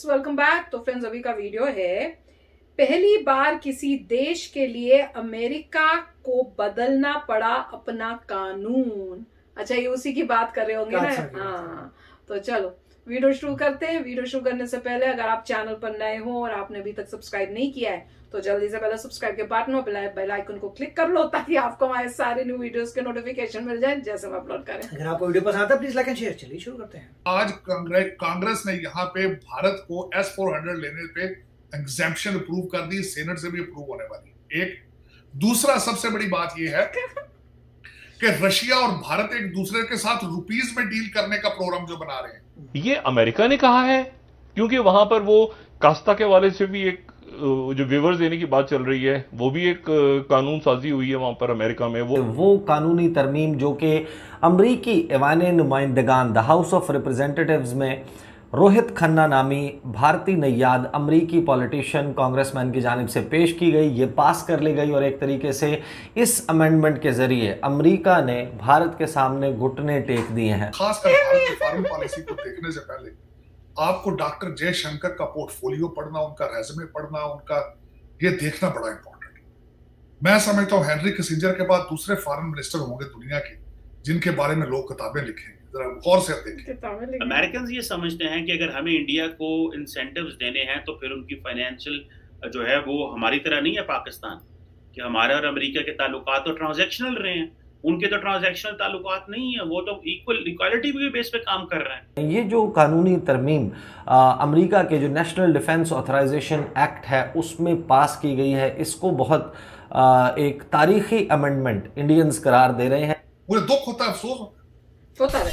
Friends, welcome back. तो friends, अभी का वीडियो है पहली बार किसी देश के लिए अमेरिका को बदलना पड़ा अपना कानून। अच्छा, ये उसी की बात कर रहे होंगे ना। हाँ, तो चलो वीडियो शुरू करते हैं। वीडियो शुरू करने से पहले अगर आप चैनल पर नए हो और आपने अभी तक सब्सक्राइब नहीं किया है तो जल्दी से पहले सब्सक्राइब के बटन और बेल आइकन को क्लिक कर लो ताकि आपको हमारे सारे न्यू वीडियोस के नोटिफिकेशन मिल जाए जैसे हम अपलोड करें। अगर आपको वीडियो पसंद आता है प्लीज लाइक एंड शेयर। चलिए शुरू करते हैं। आज कांग्रेस ने यहाँ पे भारत को S-400 लेने पे एग्जेम्पशन अप्रूव कर दी, सेनेट से भी अप्रूव होने वाली। एक दूसरा सबसे बड़ी बात यह है कि रशिया और भारत एक दूसरे के साथ रुपीज में डील करने का प्रोग्राम जो बना रहे हैं, ये अमेरिका ने कहा है, क्योंकि वहां पर वो कास्ता के वाले से भी एक जो वेवर्स देने की बात चल रही है, वो भी एक कानून साजी हुई है वहां पर अमेरिका में। वो कानूनी तरमीम जो कि अमरीकी ऐवान नुमाइंदगान द हाउस ऑफ रिप्रेजेंटेटिव्स में रोहित खन्ना नामी भारतीय नैयाद अमरीकी पॉलिटिशियन कांग्रेसमैन की जानिब से पेश की गई, ये पास कर ली गई और एक तरीके से इस अमेंडमेंट के जरिए अमेरिका ने भारत के सामने घुटने टेक दिए हैं। खासकर भारत की फॉरेन पॉलिसी को देखने से पहले आपको डॉक्टर जयशंकर का पोर्टफोलियो पढ़ना, उनका रेज्यूमे पढ़ना, उनका ये देखना बड़ा इंपॉर्टेंट है। मैं समझता हूँ हेनरी किसिंजर के बाद दूसरे फॉरेन मिनिस्टर होंगे दुनिया के जिनके बारे में लोग किताबें लिखेंगे। जरा गौर से देखें। अमेरिकन ये समझते हैं कि अगर हमें इंडिया को इंसेंटिव्स देने हैं तो फिर उनकी फाइनेंशियल जो है वो हमारी तरह नहीं है पाकिस्तान, कि हमारे और अमेरिका के ताल्लुकात तो ट्रांजैक्शनल रहे हैं, उनके तो ट्रांजैक्शनल ताल्लुकात नहीं है, वो तो इक्वालिटी के बेस पे काम कर रहे हैं। ये जो कानूनी तरमीम अमेरिका के जो नेशनल डिफेंस ऑथराइजेशन एक्ट है उसमें पास की गई है, इसको बहुत एक तारीखी अमेंडमेंट इंडियंस करार दे रहे हैं। मुझे दुख होता है, अफसोस होता है।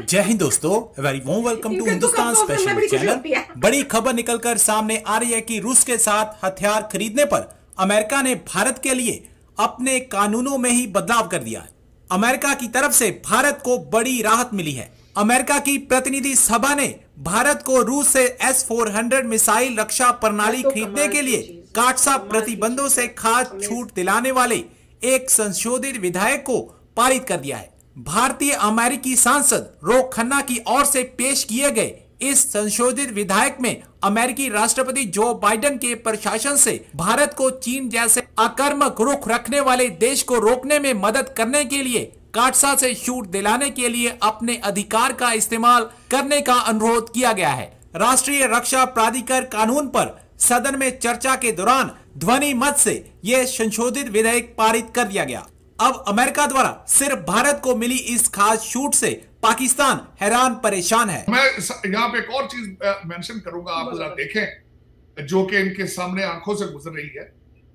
जय हिंद दोस्तों, very warm welcome to Hindustan special channel. बड़ी खबर निकलकर सामने आ रही है कि रूस के साथ हथियार खरीदने पर अमेरिका ने भारत के लिए अपने कानूनों में ही बदलाव कर दिया है। अमेरिका की तरफ से भारत को बड़ी राहत मिली है। अमेरिका की प्रतिनिधि सभा ने भारत को रूस से S-400 मिसाइल रक्षा प्रणाली खरीदने के लिए काटसा प्रतिबंधों से खास छूट दिलाने वाले एक संशोधित विधेयक को पारित कर दिया है। भारतीय अमेरिकी सांसद रोक खन्ना की ओर से पेश किए गए इस संशोधित विधेयक में अमेरिकी राष्ट्रपति जो बाइडेन के प्रशासन से भारत को चीन जैसे आक्रामक रुख रखने वाले देश को रोकने में मदद करने के लिए काटसा से छूट दिलाने के लिए अपने अधिकार का इस्तेमाल करने का अनुरोध किया गया है। राष्ट्रीय रक्षा प्राधिकार कानून पर सदन में चर्चा के दौरान ध्वनि मत से यह संशोधित विधेयक पारित कर दिया गया। अब अमेरिका द्वारा सिर्फ भारत को मिली इस खास छूट से पाकिस्तान हैरान परेशान है। मैं यहाँ पे एक और चीज मेंशन करूंगा, आप जरा देखें जो कि इनके सामने आंखों से गुजर रही है।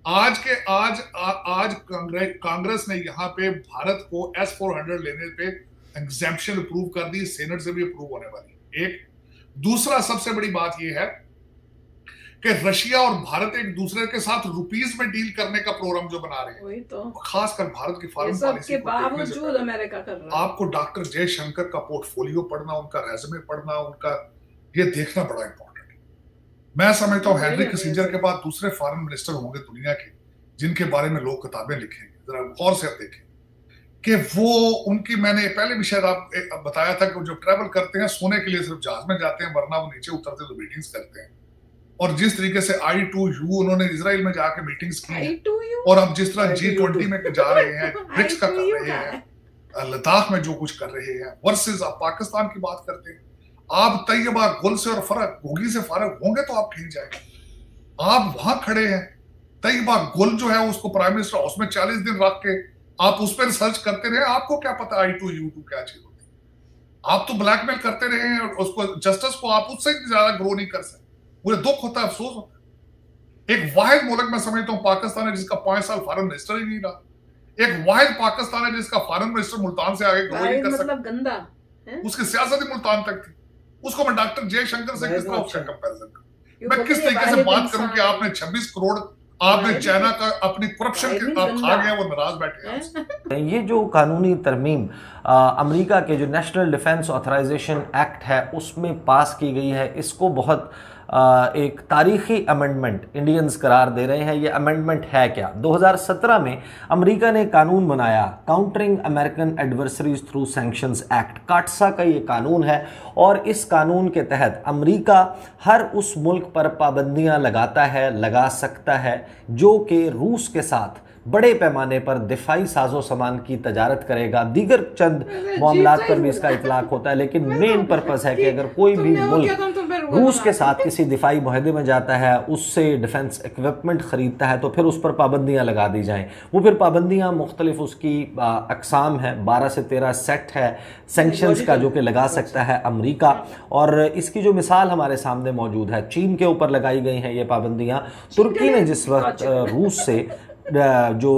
आज कांग्रेस ने यहाँ पे भारत को S-400 लेने पे एग्जेम्पशन अप्रूव कर दी, सेनेट से भी अप्रूव होने वाली। एक दूसरा सबसे बड़ी बात यह है कि रशिया और भारत एक दूसरे के साथ रुपीज में डील करने का प्रोग्राम जो बना रहे हैं, वही तो खासकर भारत की फॉरेन पॉलिसी के बावजूद अमेरिका कर रहा है। आपको डॉक्टर जयशंकर का पोर्टफोलियो पढ़ना, उनका रेज्यूमे पढ़ना, उनका ये देखना बड़ा इंपॉर्टेंट है। मैं समझता हूँ हेनरी किसिंजर के बाद दूसरे फॉरेन मिनिस्टर होंगे दुनिया के जिनके बारे में लोग किताबें लिखेंगे। जरा गौर से देखें कि वो उनकी, मैंने पहले भी शायद आप बताया था कि जो ट्रेवल करते हैं सोने के लिए सिर्फ जहाज में जाते हैं, वरना वो नीचे उतरते तो मीटिंग्स करते हैं। और जिस तरीके से I2U उन्होंने इजराइल में जाके मीटिंग्स की, और अब जिस तरह G20 में जा रहे हैं, ब्रिक्स का कर रहे हैं, लद्दाख में जो कुछ कर रहे हैं, वर्सेस आप पाकिस्तान की बात करते हैं। आप तैयबा गुल से और फरक घोगी से फर्क होंगे तो आप कहीं जाएंगे। आप वहां खड़े हैं, तैयबा गुल जो है उसको प्राइम मिनिस्टर हाउस में 40 दिन रख के आप उस पर रिसर्च करते रहे। आपको क्या पता I2U2 क्या चीज होती है? आप तो ब्लैकमेल करते रहे हैं और उसको जस्टिस को आप उससे ज्यादा ग्रो नहीं कर सकते। मुझे दुख होता है, अफसोस होता है। एक वाहिद मुल्क मैं समझता हूँ पाकिस्तान है जिसका 5 साल फॉरेन मिनिस्टर ही नहीं रहा। एक वाहिद पाकिस्तान है जिसका फॉरेन मिनिस्टर मुल्तान से आगे ग्रो नहीं कर सकता। गंदा है? उसकी सियासत ही मुल्तान तक थी। उसको मैं डॉक्टर जयशंकर से किस तरह उसका कंपैरिजन करूं? मैं किस तरीके से बात करूं कि आपने 26 करोड़ आपने चाइना का अपनी करप्शन के आप खा गए, वो नाराज बैठे हैं। ये जो कानूनी तरमीम अमेरिका के जो नेशनल डिफेंस ऑथराइजेशन एक्ट है उसमें पास की गई है, इसको बहुत एक तारीखी अमेंडमेंट इंडियंस करार दे रहे हैं। ये अमेंडमेंट है क्या? 2017 में अमेरिका ने कानून बनाया, countering American adversaries through sanctions act, काटसा का ये कानून है। और इस कानून के तहत अमेरिका हर उस मुल्क पर पाबंदियां लगाता है, लगा सकता है जो कि रूस के साथ बड़े पैमाने पर दिफाई साजो सामान की तजारत करेगा। दीगर चंद मामलात पर भी इसका इतलाक होता है, लेकिन मेन पर्पस है कि अगर कोई भी मुल्क रूस के साथ किसी दिफाई मुआहदे में जाता है, उससे डिफेंस इक्विपमेंट खरीदता है, तो फिर उस पर पाबंदियां लगा दी जाएं। वो फिर पाबंदियां मुख्तलिफ उसकी अकसाम है, 12 से 13 सेट है सैंक्शंस का जो कि लगा सकता है अमेरिका। और इसकी जो मिसाल हमारे सामने मौजूद है, चीन के ऊपर लगाई गई हैं ये पाबंदियां। तुर्की ने जिस वक्त रूस से जो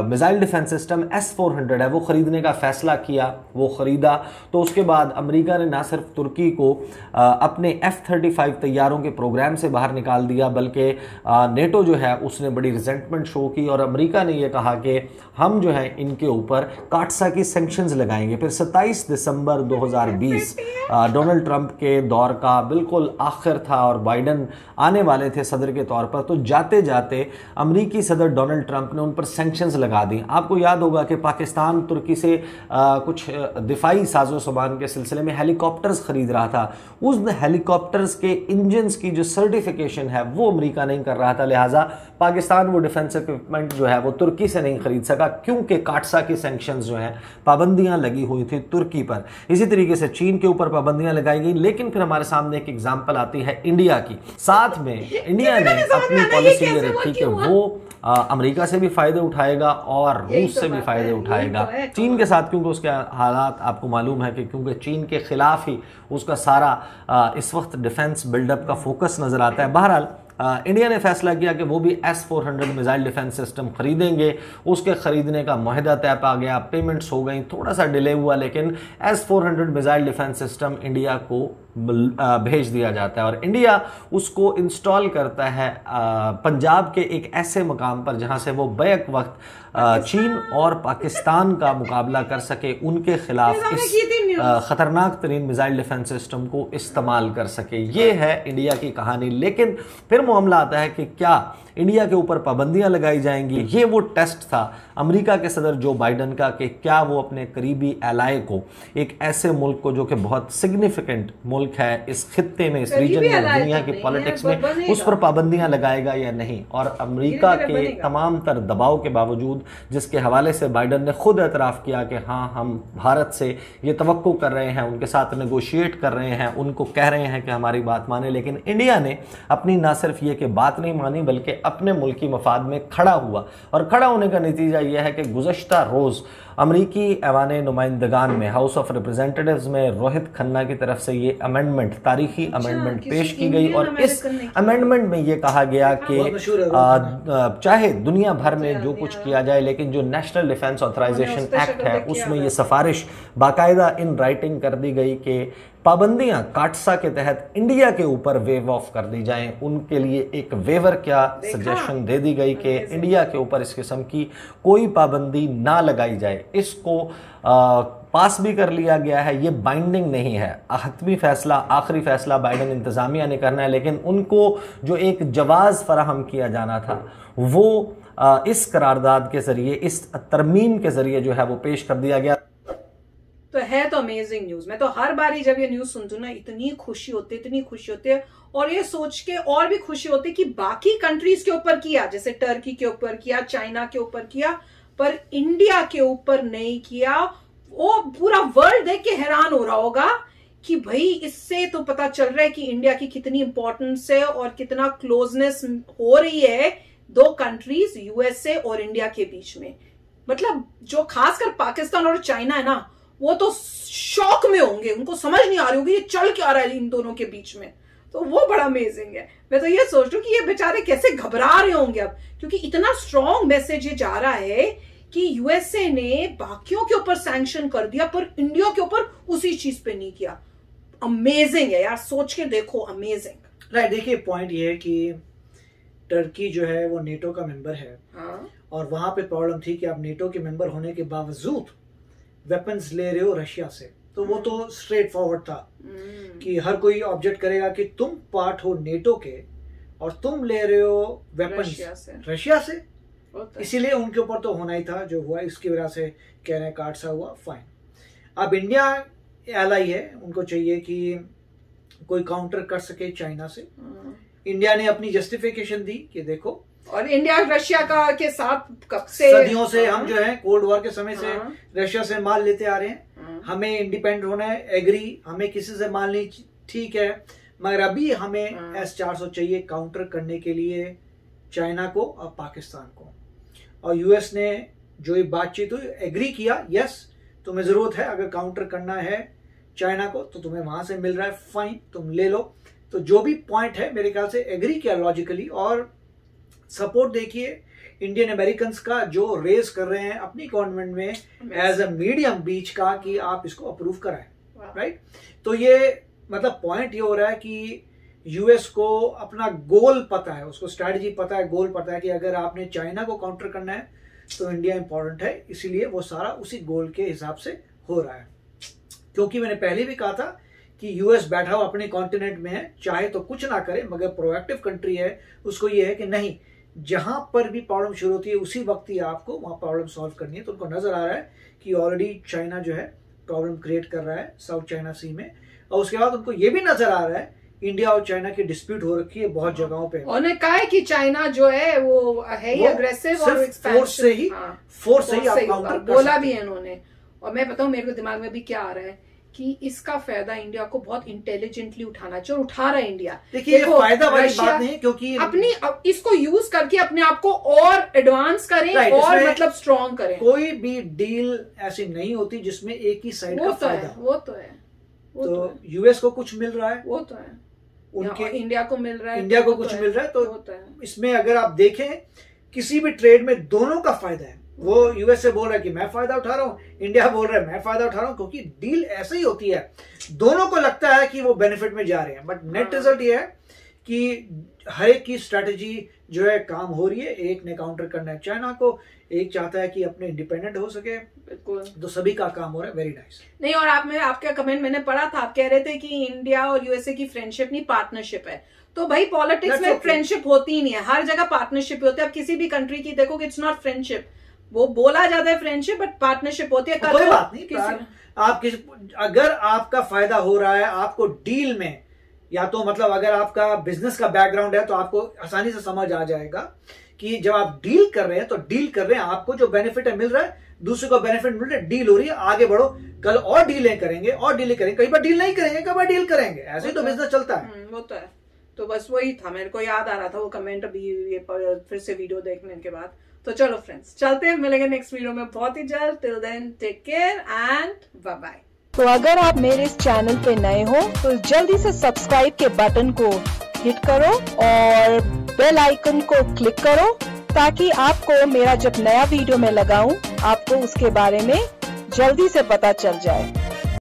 मिसाइल डिफेंस सिस्टम S-400 है वो ख़रीदने का फ़ैसला किया, वो ख़रीदा, तो उसके बाद अमेरिका ने ना सिर्फ तुर्की को अपने F-35 तैयारों के प्रोग्राम से बाहर निकाल दिया, बल्कि नेटो जो है उसने बड़ी रिजेंटमेंट शो की और अमेरिका ने यह कहा कि हम जो है इनके ऊपर काटसा की सैंक्शंस लगाएंगे। फिर 27 दिसंबर 2020 डोनाल्ड ट्रंप के दौर का बिल्कुल आखिर था और बाइडन आने वाले थे सदर के तौर पर, तो जाते जाते अमेरिकी सदर डोनाल्ड ट्रंप ने उन पर सैंक्शंस लगा दी। आपको याद होगा कि पाकिस्तान तुर्की से कुछ दिफाई साजो सामान के सिलसिले में हेलीकॉप्टर्स खरीद रहा था। उस हेलीकॉप्टर्स के इंजन्स की जो सर्टिफिकेशन है वो अमेरिका नहीं कर रहा था, लिहाजा पाकिस्तान वो डिफेंस इक्विपमेंट जो है वो तुर्की से नहीं खरीद सका, क्योंकि काटसा की सैंक्शंस जो हैं पाबंदियां लगी हुई थी तुर्की पर। इसी तरीके से चीन के ऊपर पाबंदियां लगाई गई। लेकिन फिर हमारे सामने एक एग्जांपल आती है इंडिया की। साथ में इंडिया ने अपनी पॉलिसी ये रखी कि वो अमेरिका से भी फायदे उठाएगा और रूस से भी फायदे उठाएगा। चीन के साथ क्योंकि उसके हालात आपको मालूम है कि क्योंकि चीन के खिलाफ ही उसका सारा इस वक्त डिफेंस बिल्डअप का फोकस नजर आता है। बहरहाल इंडिया ने फैसला किया कि वो भी S-400 मिसाइल डिफेंस सिस्टम खरीदेंगे। उसके खरीदने का मुआहदा तय पा गया, पेमेंट्स हो गई, थोड़ा सा डिले हुआ, लेकिन S-400 missile defence system India को भेज दिया जाता है और इंडिया उसको इंस्टॉल करता है पंजाब के एक ऐसे मकाम पर जहां से वो बैक वक्त चीन और पाकिस्तान का मुकाबला कर सके, उनके खिलाफ इस खतरनाक तरीन मिसाइल डिफेंस सिस्टम को इस्तेमाल कर सके। ये है इंडिया की कहानी। लेकिन फिर मामला आता है कि क्या इंडिया के ऊपर पाबंदियां लगाई जाएंगी। ये वो टेस्ट था अमेरिका के सदर जो बाइडन का कि क्या वो अपने करीबी एलाय को, एक ऐसे मुल्क को जो कि बहुत सिग्निफिकेंट मुल्क है इस खित्ते में, इस रीजन में, दुनिया की पॉलिटिक्स में, उस पर पाबंदियां लगाएगा या नहीं। और अमेरिका के तमाम तर दबाव के बावजूद, जिसके हवाले से बाइडन ने खुद एतराफ़ किया कि हाँ हम भारत से ये तवक्को कर रहे हैं, उनके साथ नेगोशिएट कर रहे हैं, उनको कह रहे हैं कि हमारी बात माने, लेकिन इंडिया ने अपनी ना सिर्फ ये कि बात नहीं मानी बल्कि अपने मुल्की मफाद में खड़ा हुआ। और खड़ा होने का नतीजा यह है कि गुज़श्ता रोज़ अमरीकी ऐवान नुमाइंदगान में, हाउस ऑफ रिप्रेजेंटेटिव्स में, रोहित खन्ना की तरफ से ये अमेंडमेंट, तारीखी अमेंडमेंट पेश की गई और इस अमेंडमेंट में ये कहा गया कि चाहे दुनिया भर में जो कुछ किया जाए, लेकिन जो नेशनल डिफेंस ऑथराइजेशन एक्ट है उसमें ये सिफारिश बाकायदा इन राइटिंग कर दी गई कि पाबंदियां काटसा के तहत इंडिया के ऊपर वेव ऑफ कर दी जाएं। उनके लिए एक वेवर क्या सजेशन दे दी गई कि इंडिया के ऊपर इस किस्म की कोई पाबंदी ना लगाई जाए। इसको पास भी कर लिया गया है, ये बाइंडिंग नहीं है, हतमी फैसला, आखिरी फैसला बाइडन इंतजामिया ने करना है, लेकिन उनको जो एक जवाज फराहम किया जाना था वो इस करारदाद के जरिए, इस तरमीम के जरिए जो है वो पेश कर दिया गया। तो है तो अमेजिंग न्यूज। मैं तो हर बार जब ये न्यूज सुनती हूँ ना इतनी खुशी होती है, इतनी खुशी होती है, और ये सोच के और भी खुशी होती है कि बाकी कंट्रीज के ऊपर किया, जैसे टर्की के ऊपर किया, चाइना के ऊपर किया, पर इंडिया के ऊपर नहीं किया। वो पूरा वर्ल्ड देख के हैरान हो रहा होगा कि भाई इससे तो पता चल रहा है कि इंडिया की कितनी इंपॉर्टेंस है और कितना क्लोजनेस हो रही है दो कंट्रीज यूएसए और इंडिया के बीच में। मतलब जो खासकर पाकिस्तान और चाइना है ना, वो तो शॉक में होंगे, उनको समझ नहीं आ रही होगी ये चल क्या रहा है इन दोनों के बीच में। तो वो बड़ा अमेजिंग है। मैं तो ये सोच रही हूँ कि ये बेचारे कैसे घबरा रहे होंगे अब, क्योंकि इतना स्ट्रॉन्ग मैसेज ये जा रहा है कि यूएसए ने बाकियों के ऊपर सैंक्शन कर दिया पर इंडिया के ऊपर उसी चीज पे नहीं किया। अमेजिंग है यार, सोच के देखो, अमेजिंग। राइट, देखिए पॉइंट ये है कि टर्की जो है वो नेटो का मेंबर है। हाँ? और वहां पे प्रॉब्लम थी कि आप नेटो के मेंबर होने के बावजूद वेपन्स ले रहे हो रशिया से, तो वो तो स्ट्रेट फॉरवर्ड था। कि हर कोई ऑब्जेक्ट करेगा कि तुम पार्ट हो नेटो के और तुम ले रहे हो वेपन्स रशिया से, इसीलिए उनके ऊपर तो होना ही था जो हुआ, इसकी वजह से कह रहे हैं कार्ड सा हुआ, फाइन। अब इंडिया एलाई है, उनको चाहिए कि कोई काउंटर कर सके चाइना से। इंडिया ने अपनी जस्टिफिकेशन दी कि देखो, और इंडिया रशिया का के साथ कब से सदियों से हम जो है कोल्ड वॉर के समय से रशिया से माल लेते आ रहे हैं, हमें इंडिपेंडेंट होना है, एग्री, हमें किसी से माल नहीं, ठीक है, मगर अभी हमें S-400 चाहिए काउंटर करने के लिए चाइना को और पाकिस्तान को। और यूएस ने जो ये बातचीत हुई एग्री किया, यस तुम्हें जरूरत है, अगर काउंटर करना है चाइना को तो तुम्हें वहां से मिल रहा है, फाइन तुम ले लो। तो जो भी पॉइंट है मेरे ख्याल से एग्री किया लॉजिकली। और सपोर्ट देखिए इंडियन अमेरिकन का जो रेस कर रहे हैं अपनी गवर्नमेंट में एज अ मीडियम बीच का कि आप इसको अप्रूव कराएं, राइट। तो ये मतलब पॉइंट ये हो रहा है कि यूएस को अपना गोल पता है, उसको स्ट्रैटेजी पता है, गोल पता है कि अगर आपने चाइना को काउंटर करना है तो इंडिया इंपॉर्टेंट है, इसीलिए वो सारा उसी गोल के हिसाब से हो रहा है। क्योंकि मैंने पहले भी कहा था कि यूएस बैठा हुआ अपने कॉन्टिनेंट में है, चाहे तो कुछ ना करे मगर प्रोएक्टिव कंट्री है, उसको ये है कि नहीं, जहां पर भी प्रॉब्लम शुरू होती है उसी वक्त ही आपको वहां प्रॉब्लम सॉल्व करनी है। तो उनको नजर आ रहा है कि ऑलरेडी चाइना जो है प्रॉब्लम क्रिएट कर रहा है साउथ चाइना सी में, और उसके बाद उनको ये भी नजर आ रहा है इंडिया और चाइना की डिस्प्यूट हो रखी है बहुत जगहों पे। उन्होंने कहा है कि चाइना जो है वो है ही अग्रेसिव और फोर्स से ही आप काउंटर बोला भी है इन्होंने। और मैं बताऊं मेरे को दिमाग में भी क्या आ रहा है कि इसका फायदा इंडिया को बहुत इंटेलिजेंटली उठाना चाहिए, और उठा रहा है इंडिया। देखिए फायदा वाली बात नहीं, क्योंकि अपनी इसको यूज करके अपने आप को और एडवांस करें और मतलब स्ट्रॉन्ग करें। कोई भी डील ऐसी नहीं होती जिसमें एक ही साइड का फायदा। वो तो है तो यूएस को कुछ मिल रहा है, वो तो है, उनके इंडिया को मिल रहा है, इंडिया को कुछ मिल रहा है। तो इसमें अगर आप देखें किसी भी ट्रेड में दोनों का फायदा है। वो यूएस से बोल रहा है कि मैं फायदा उठा रहा हूं, इंडिया बोल रहा है मैं फायदा उठा रहा हूं, क्योंकि डील ऐसे ही होती है, दोनों को लगता है कि वो बेनिफिट में जा रहे हैं, बट नेट रिजल्ट ये है कि हर एक की स्ट्रेटेजी जो है काम हो रही है। एक ने काउंटर करना है चाइना को, एक चाहता है कि अपने इंडिपेंडेंट हो सके, बिल्कुल, तो सभी का काम हो रहा है। Very nice. नहीं, और आपका कमेंट मैंने पढ़ा था, आप कह रहे थे कि इंडिया और यूएसए की फ्रेंडशिप नहीं पार्टनरशिप है। तो भाई पॉलिटिक्स में फ्रेंडशिप होती ही नहीं है, हर जगह पार्टनरशिप होती है। आप किसी भी कंट्री की देखो, इट्स नॉट फ्रेंडशिप, वो बोला जाता है फ्रेंडशिप, बट पार्टनरशिप होती है। कोई बात नहीं, आप अगर आपका फायदा हो रहा है आपको डील में, या तो मतलब अगर आपका बिजनेस का बैकग्राउंड है तो आपको आसानी से समझ आ जाएगा कि जब आप डील कर रहे हैं तो डील कर रहे हैं, आपको जो बेनिफिट है मिल रहा है, दूसरे को बेनिफिट मिल रहा है, डील हो रही है, आगे बढ़ो, कल और डीलें करेंगे और डीलें करेंगे, कई बार डील नहीं करेंगे, कई बार डील करेंगे, ऐसे ही तो बिजनेस चलता है। वो तो है। तो बस वही था, मेरे को याद आ रहा था वो कमेंट अभी ये फिर से वीडियो देखने के बाद। तो चलो फ्रेंड्स, चलते हैं, मिलेंगे नेक्स्ट वीडियो में बहुत ही जल्द। Till then take care and bye bye. तो अगर आप मेरे इस चैनल पे नए हो तो जल्दी से सब्सक्राइब के बटन को हिट करो और बेल आइकन को क्लिक करो, ताकि आपको मेरा जब नया वीडियो मैं लगाऊं आपको उसके बारे में जल्दी से पता चल जाए।